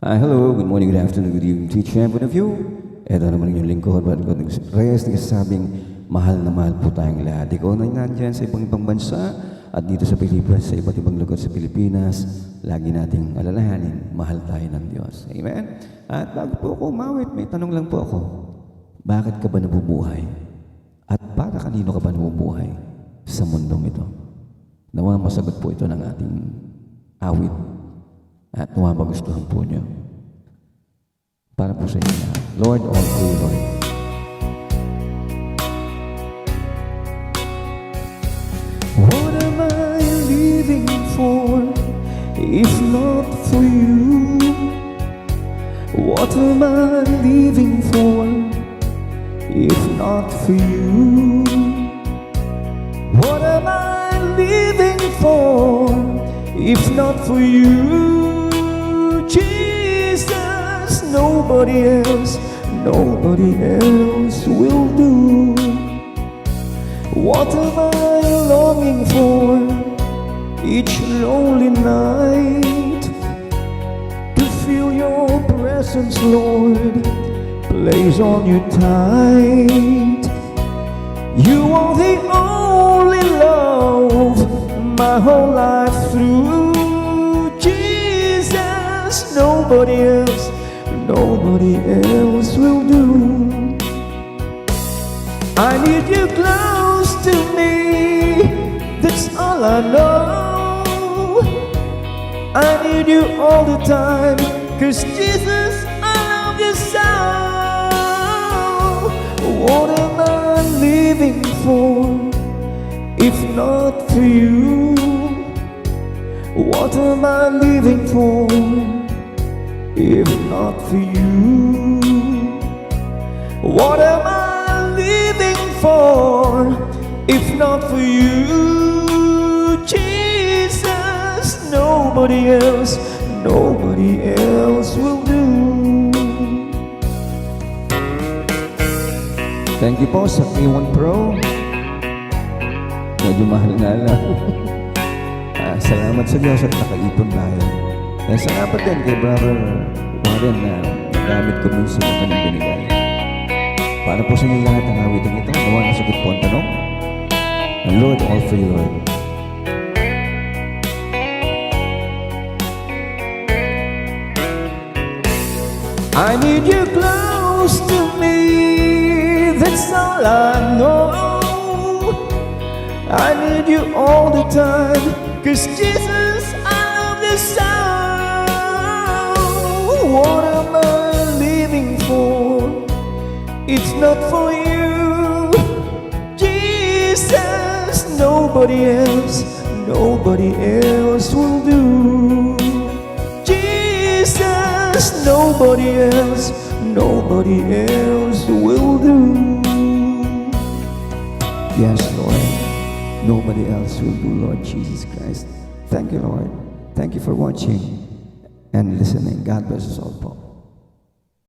Hello, good morning, good afternoon, good evening to each and every one of you. Ito naman yung lingkod, Reyes, nagsasabing, mahal na mahal po tayong lahat. Ikaw na nandyan sa ibang bansa at dito sa Pilipinas, sa iba't ibang lugar sa Pilipinas, lagi nating alalahanin, mahal tayo ng Diyos. Amen? At bago po ako umawit, may tanong lang po ako. Bakit ka ba nabubuhay? At para kanino ka ba nabubuhay sa mundong ito? Nawa masagot po ito ng ating awit. At nawa magustuhan po niyo. Para po sa inyo lahat. Lord, all to you, Lord. What am I living for if not for you? What am I living for if not for you? What am I living for if not for you? Jesus, nobody else will do. What am I longing for each lonely night? To feel your presence, Lord, place on you tight. You are the only love my whole life through. Jesus, nobody else will do. I need you close to me, that's all I know. I need you all the time, 'cause Jesus, I love you so. What am I living for if not for you? What am I living for if not for you? What am I living for if not for you? Jesus, nobody else will do. Thank you po sa A1 Pro. Medyo mahal nga lang. Salamat sa Diyos at nakaipon tayo. Salamat din kay Brother Warren na nagamit ko minsan ng kanyang binigay. Para po sa inyo lahat ang awiting ito, nawa nasagot po ang tanong. And Lord, all for you, Lord. I need you close to me, that's all I know. I need you all the time, 'cause Jesus, I love you so. What am I living for? It's not for you. Jesus, nobody else will do. Jesus, nobody else will do. Yes, Lord. Nobody else will do, Lord Jesus Christ. Thank you, Lord. Thank you for watching and listening. God bless us all, po.